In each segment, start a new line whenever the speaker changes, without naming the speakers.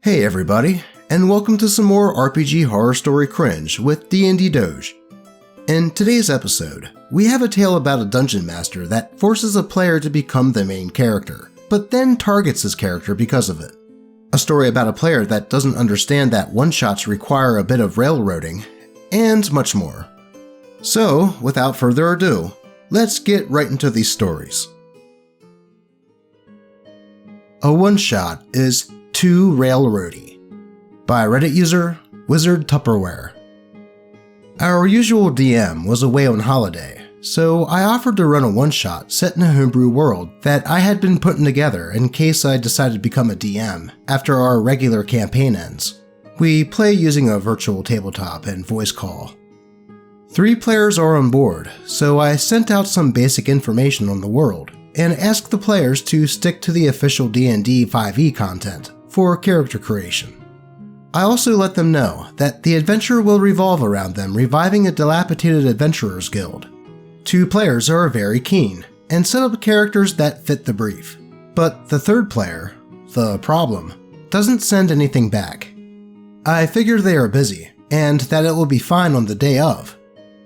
Hey everybody, and welcome to some more RPG Horror Story Cringe with DnD Doge. In today's episode, we have a tale about a dungeon master that forces a player to become the main character, but then targets his character because of it. A story about a player that doesn't understand that one-shots require a bit of railroading, and much more. So, without further ado, let's get right into these stories. A one-shot is too railroady by Reddit user Wizard Tupperware. Our usual DM was away on holiday, so I offered to run a one-shot set in a homebrew world that I had been putting together in case I decided to become a DM after our regular campaign ends. We play using a virtual tabletop and voice call. 3 players are on board, so I sent out some basic information on the world and asked the players to stick to the official D&D 5e content for character creation. I also let them know that the adventure will revolve around them reviving a dilapidated adventurers guild. 2 players are very keen and set up characters that fit the brief, but the 3rd player, the problem, doesn't send anything back. I figure they are busy and that it will be fine on the day of,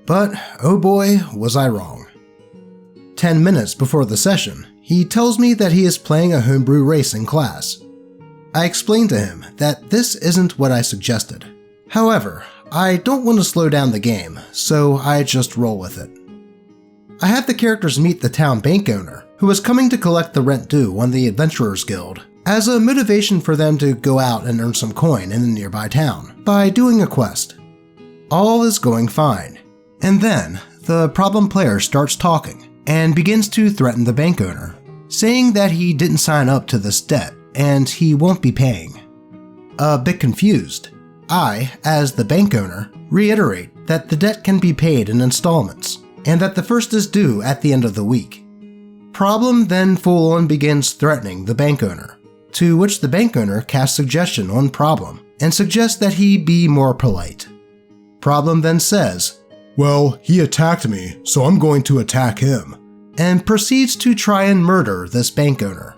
but oh boy was I wrong. 10 minutes before the session, he tells me that he is playing a homebrew race in class. I explained to him that this isn't what I suggested. However, I don't want to slow down the game, so I just roll with it. I have the characters meet the town bank owner, who is coming to collect the rent due on the Adventurers Guild, as a motivation for them to go out and earn some coin in the nearby town by doing a quest. All is going fine, and then the problem player starts talking and begins to threaten the bank owner, saying that he didn't sign up to this debt and he won't be paying. A bit confused, I, as the bank owner, reiterate that the debt can be paid in installments, and that the first is due at the end of the week. Problem then full-on begins threatening the bank owner, to which the bank owner casts suggestion on Problem and suggests that he be more polite. Problem then says, "Well, he attacked me, so I'm going to attack him," and proceeds to try and murder this bank owner.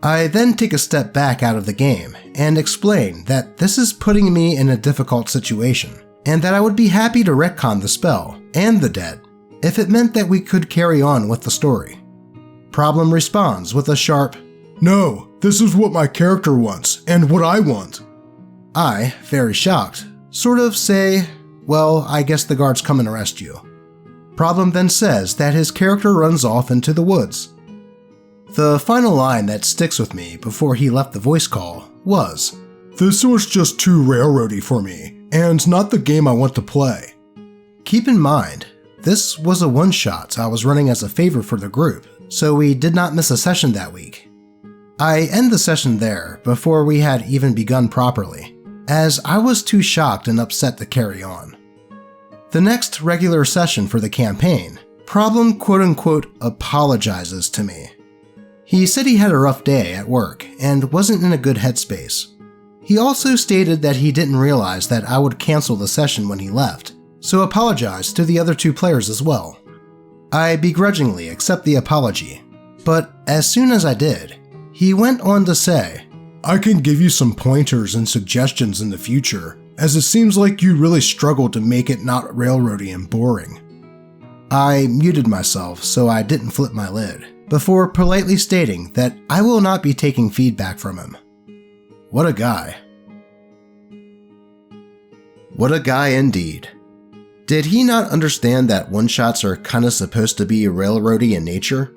I then take a step back out of the game and explain that this is putting me in a difficult situation, and that I would be happy to retcon the spell and the debt if it meant that we could carry on with the story. Problem responds with a sharp, "No, this is what my character wants and what I want." I, very shocked, sort of say, "Well, I guess the guards come and arrest you." Problem then says that his character runs off into the woods. The final line that sticks with me before he left the voice call was, "This was just too railroady for me, and not the game I want to play." Keep in mind, this was a one-shot I was running as a favor for the group, so we did not miss a session that week. I end the session there before we had even begun properly, as I was too shocked and upset to carry on. The next regular session for the campaign, Problem quote-unquote apologizes to me. He said he had a rough day at work and wasn't in a good headspace. He also stated that he didn't realize that I would cancel the session when he left, so apologized to the other 2 players as well. I begrudgingly accept the apology, but as soon as I did, he went on to say, "I can give you some pointers and suggestions in the future, as it seems like you really struggled to make it not railroady and boring." I muted myself so I didn't flip my lid, before politely stating that I will not be taking feedback from him. What a guy. What a guy indeed. Did he not understand that one-shots are kinda supposed to be railroady in nature?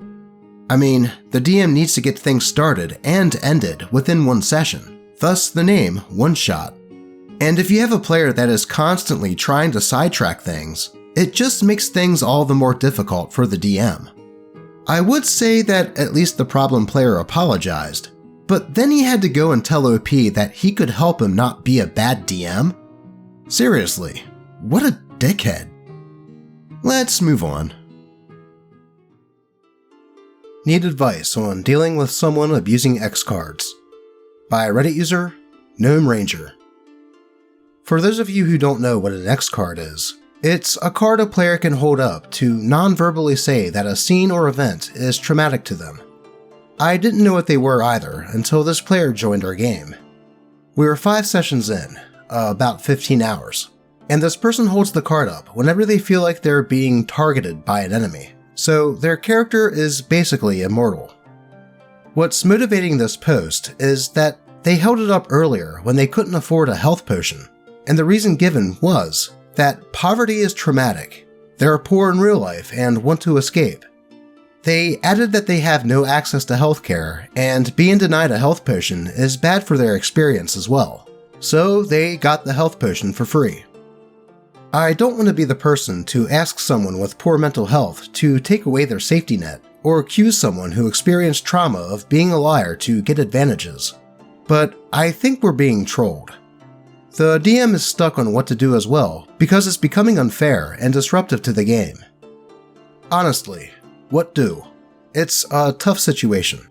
I mean, the DM needs to get things started and ended within one session, thus the name one-shot. And if you have a player that is constantly trying to sidetrack things, it just makes things all the more difficult for the DM. I would say that at least the problem player apologized, but then he had to go and tell OP that he could help him not be a bad DM? Seriously, what a dickhead. Let's move on. Need advice on dealing with someone abusing X cards by Reddit user Gnome Ranger. For those of you who don't know what an X card is, it's a card a player can hold up to non-verbally say that a scene or event is traumatic to them. I didn't know what they were either until this player joined our game. We were 5 sessions in, about 15 hours, and this person holds the card up whenever they feel like they're being targeted by an enemy, so their character is basically immortal. What's motivating this post is that they held it up earlier when they couldn't afford a health potion, and the reason given was that poverty is traumatic. They're poor in real life and want to escape. They added that they have no access to healthcare, and being denied a health potion is bad for their experience as well, so they got the health potion for free. I don't want to be the person to ask someone with poor mental health to take away their safety net, or accuse someone who experienced trauma of being a liar to get advantages, but I think we're being trolled. The DM is stuck on what to do as well because it's becoming unfair and disruptive to the game. Honestly, what do? It's a tough situation.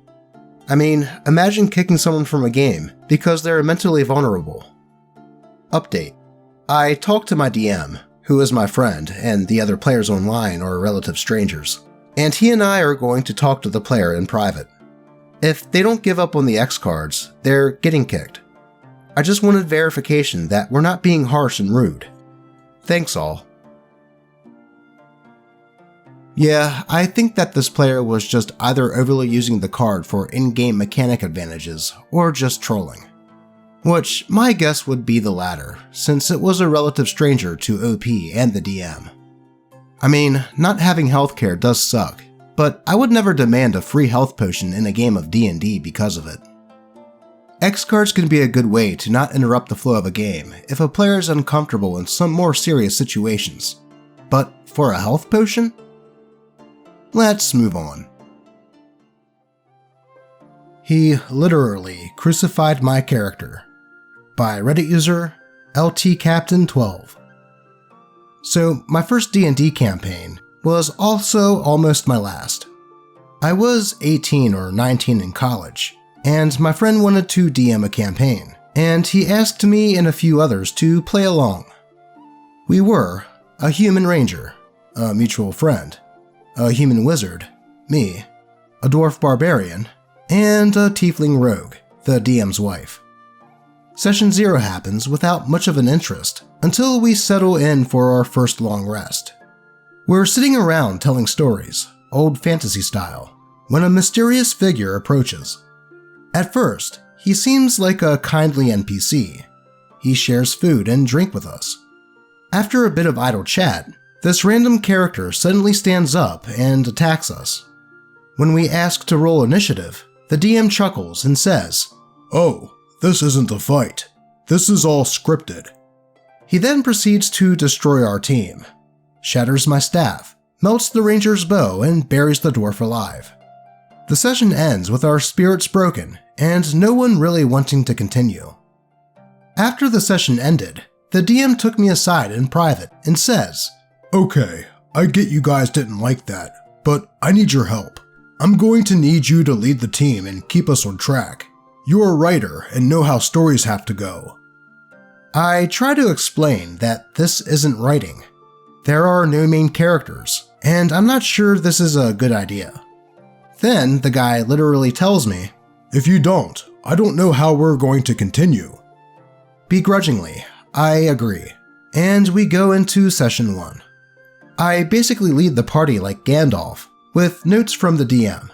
I mean, imagine kicking someone from a game because they're mentally vulnerable. Update. I talked to my DM, who is my friend, and the other players online are relative strangers, and he and I are going to talk to the player in private. If they don't give up on the X cards, they're getting kicked. I just wanted verification that we're not being harsh and rude. Thanks all. Yeah, I think that this player was just either overly using the card for in-game mechanic advantages, or just trolling. Which, my guess would be the latter, since it was a relative stranger to OP and the DM. I mean, not having healthcare does suck, but I would never demand a free health potion in a game of D&D because of it. X cards can be a good way to not interrupt the flow of a game if a player is uncomfortable in some more serious situations, but for a health potion? Let's move on. He literally crucified my character. By Reddit user LTCaptain12. So my first D&D campaign was also almost my last. I was 18 or 19 in college, and my friend wanted to DM a campaign, and he asked me and a few others to play along. We were a human ranger, a mutual friend, a human wizard, me, a dwarf barbarian, and a tiefling rogue, the DM's wife. Session 0 happens without much of an interest until we settle in for our first long rest. We're sitting around telling stories, old fantasy style, when a mysterious figure approaches. At first, he seems like a kindly NPC. He shares food and drink with us. After a bit of idle chat, this random character suddenly stands up and attacks us. When we ask to roll initiative, the DM chuckles and says, "Oh, this isn't a fight. This is all scripted." He then proceeds to destroy our team, shatters my staff, melts the ranger's bow, and buries the dwarf alive. The session ends with our spirits broken and no one really wanting to continue. After the session ended, the DM took me aside in private and says, "Okay, I get you guys didn't like that, but I need your help. I'm going to need you to lead the team and keep us on track. You're a writer and know how stories have to go." I try to explain that this isn't writing. There are no main characters, and I'm not sure this is a good idea. Then the guy literally tells me, "If you don't, I don't know how we're going to continue." Begrudgingly, I agree, and we go into session 1. I basically lead the party like Gandalf, with notes from the DM.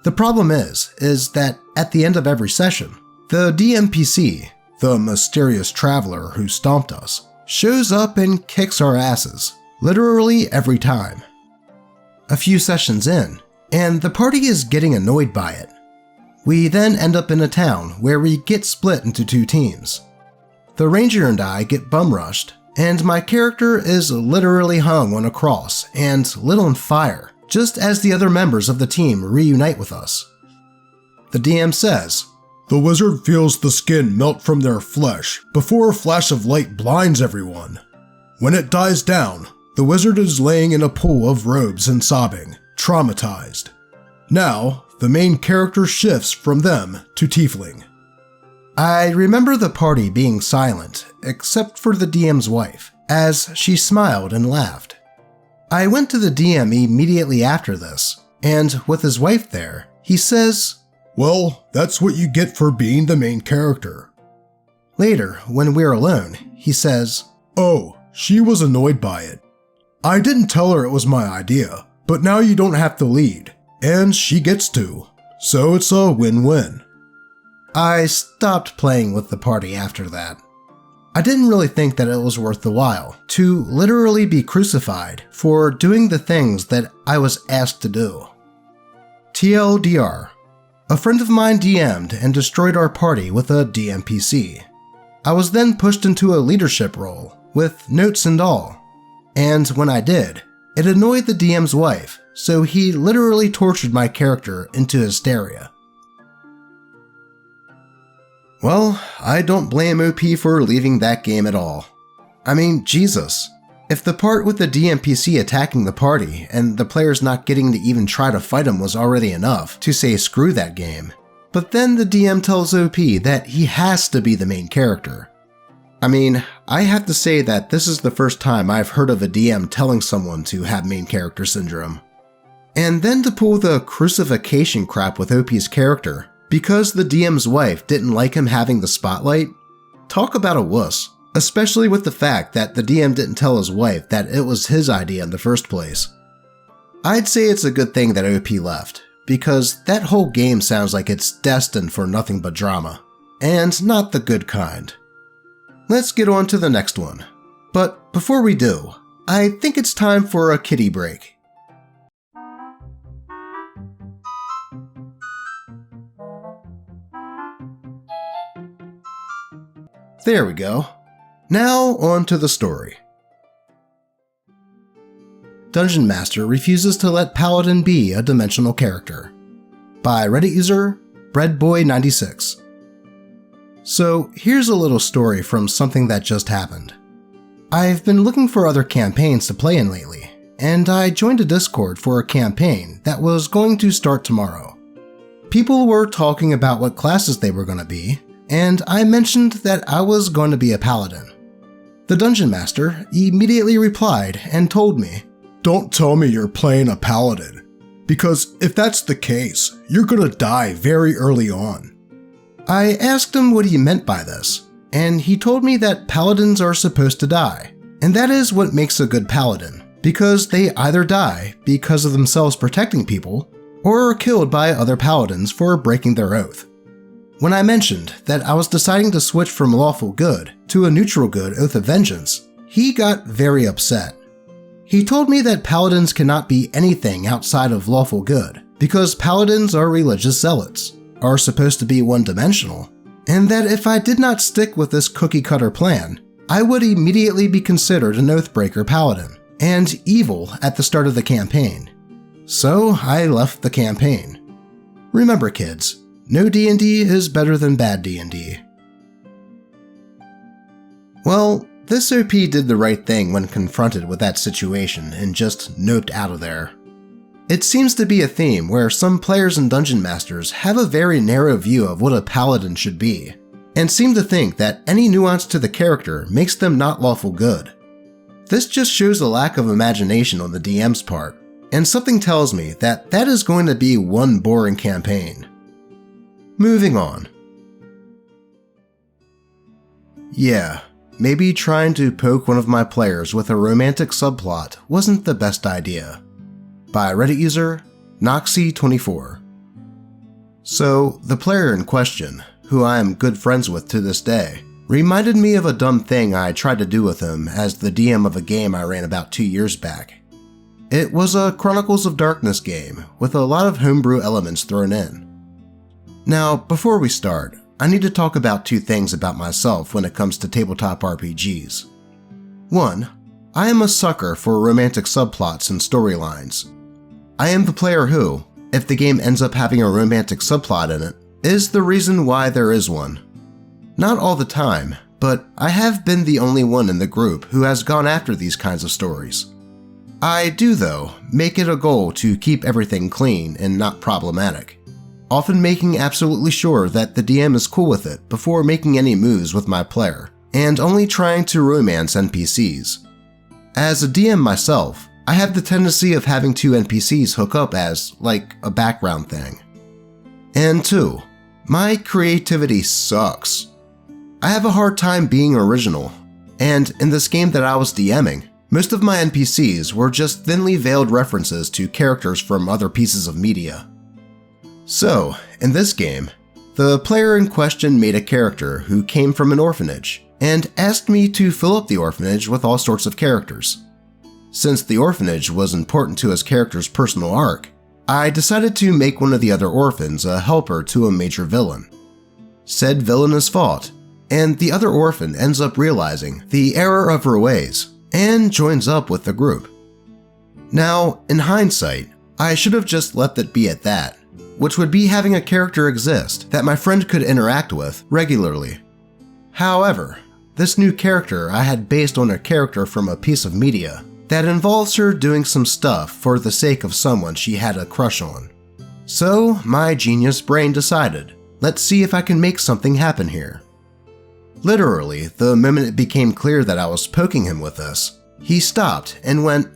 The problem is that at the end of every session, the DMPC, the mysterious traveler who stomped us, shows up and kicks our asses, literally every time. A few sessions in, and the party is getting annoyed by it. We then end up in a town where we get split into 2 teams. The ranger and I get bum rushed, and my character is literally hung on a cross and lit on fire, just as the other members of the team reunite with us. The DM says, "The wizard feels the skin melt from their flesh before a flash of light blinds everyone. When it dies down, the wizard is laying in a pool of robes and sobbing, traumatized. Now, the main character shifts from them to tiefling." I remember the party being silent, except for the DM's wife, as she smiled and laughed. I went to the DM immediately after this, and with his wife there, he says, "Well, that's what you get for being the main character." Later, when we're alone, he says, "Oh, she was annoyed by it. I didn't tell her it was my idea, but now you don't have to lead, and she gets to. So it's a win-win." I stopped playing with the party after that. I didn't really think that it was worth the while to literally be crucified for doing the things that I was asked to do. TLDR. A friend of mine DM'd and destroyed our party with a DMPC. I was then pushed into a leadership role, with notes and all. And when I did, it annoyed the DM's wife, so he literally tortured my character into hysteria. Well, I don't blame OP for leaving that game at all. I mean, Jesus. If the part with the DMPC attacking the party and the players not getting to even try to fight him was already enough to say screw that game, but then the DM tells OP that he has to be the main character. I mean, I have to say that this is the first time I've heard of a DM telling someone to have main character syndrome. And then to pull the crucifixion crap with OP's character because the DM's wife didn't like him having the spotlight? Talk about a wuss, especially with the fact that the DM didn't tell his wife that it was his idea in the first place. I'd say it's a good thing that OP left, because that whole game sounds like it's destined for nothing but drama, and not the good kind. Let's get on to the next one. But before we do, I think it's time for a kitty break. There we go. Now on to the story. Dungeon Master refuses to let Paladin be a dimensional character. By Reddit user breadboy96. So here's a little story from something that just happened. I've been looking for other campaigns to play in lately, and I joined a Discord for a campaign that was going to start tomorrow. People were talking about what classes they were going to be, and I mentioned that I was going to be a paladin. The Dungeon Master immediately replied and told me, "Don't tell me you're playing a paladin, because if that's the case, you're gonna die very early on." I asked him what he meant by this, and he told me that paladins are supposed to die, and that is what makes a good paladin, because they either die because of themselves protecting people, or are killed by other paladins for breaking their oath. When I mentioned that I was deciding to switch from lawful good to a neutral good oath of vengeance, he got very upset. He told me that paladins cannot be anything outside of lawful good because paladins are religious zealots, are supposed to be one-dimensional, and that if I did not stick with this cookie-cutter plan, I would immediately be considered an oathbreaker paladin and evil at the start of the campaign. So I left the campaign. Remember, kids, no D&D is better than bad D&D. Well, this OP did the right thing when confronted with that situation and just noped out of there. It seems to be a theme where some players and dungeon masters have a very narrow view of what a paladin should be, and seem to think that any nuance to the character makes them not lawful good. This just shows a lack of imagination on the DM's part, and something tells me that that is going to be one boring campaign. Moving on. Yeah, maybe trying to poke one of my players with a romantic subplot wasn't the best idea. By Reddit user Noxy24. So, the player in question, who I am good friends with to this day, reminded me of a dumb thing I tried to do with him as the DM of a game I ran about 2 years back. It was a Chronicles of Darkness game with a lot of homebrew elements thrown in. Now, before we start, I need to talk about 2 things about myself when it comes to tabletop RPGs. 1. I am a sucker for romantic subplots and storylines. I am the player who, if the game ends up having a romantic subplot in it, is the reason why there is one. Not all the time, but I have been the only one in the group who has gone after these kinds of stories. I do, though, make it a goal to keep everything clean and not problematic, often making absolutely sure that the DM is cool with it before making any moves with my player, and only trying to romance NPCs. As a DM myself, I have the tendency of having 2 NPCs hook up as, like, a background thing. And 2, my creativity sucks. I have a hard time being original, and in this game that I was DMing, most of my NPCs were just thinly veiled references to characters from other pieces of media. So, in this game, the player in question made a character who came from an orphanage and asked me to fill up the orphanage with all sorts of characters. Since the orphanage was important to his character's personal arc, I decided to make one of the other orphans a helper to a major villain. Said villain is fought, and the other orphan ends up realizing the error of her ways and joins up with the group. Now, in hindsight, I should have just left it be at that, which would be having a character exist that my friend could interact with regularly. However, this new character I had based on a character from a piece of media that involves her doing some stuff for the sake of someone she had a crush on. So my genius brain decided, let's see if I can make something happen here. Literally, the moment it became clear that I was poking him with this, he stopped and went,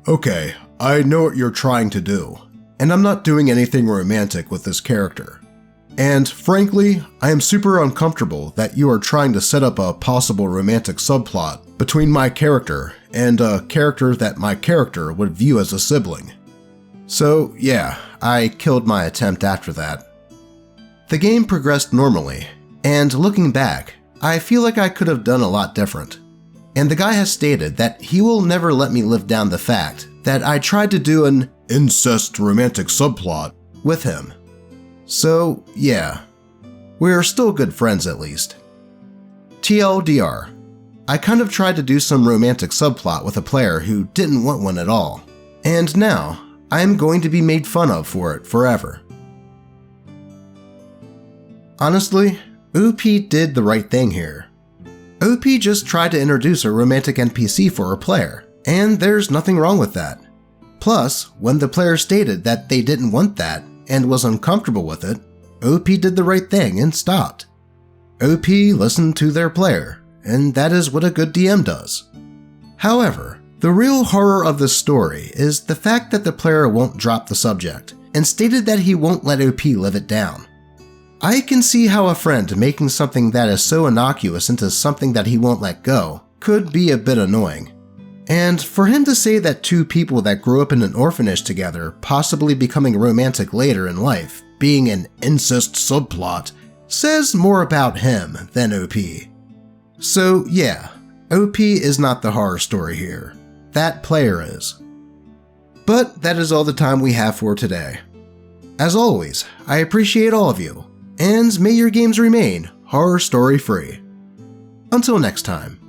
"Okay, I know what you're trying to do, and I'm not doing anything romantic with this character. And frankly, I am super uncomfortable that you are trying to set up a possible romantic subplot between my character and a character that my character would view as a sibling." So yeah, I killed my attempt after that. The game progressed normally, and looking back, I feel like I could have done a lot different. And the guy has stated that he will never let me live down the fact that I tried to do an incest romantic subplot with him. So yeah, we're still good friends at least. TLDR, I kind of tried to do some romantic subplot with a player who didn't want one at all, and now I am going to be made fun of for it forever. Honestly, OP did the right thing here. OP just tried to introduce a romantic NPC for her player, and there's nothing wrong with that. Plus, when the player stated that they didn't want that and was uncomfortable with it, OP did the right thing and stopped. OP listened to their player, and that is what a good DM does. However, the real horror of this story is the fact that the player won't drop the subject and stated that he won't let OP live it down. I can see how a friend making something that is so innocuous into something that he won't let go could be a bit annoying. And for him to say that two people that grew up in an orphanage together possibly becoming romantic later in life being an incest subplot says more about him than OP. So yeah, OP is not the horror story here. That player is. But that is all the time we have for today. As always, I appreciate all of you, and may your games remain horror story free. Until next time.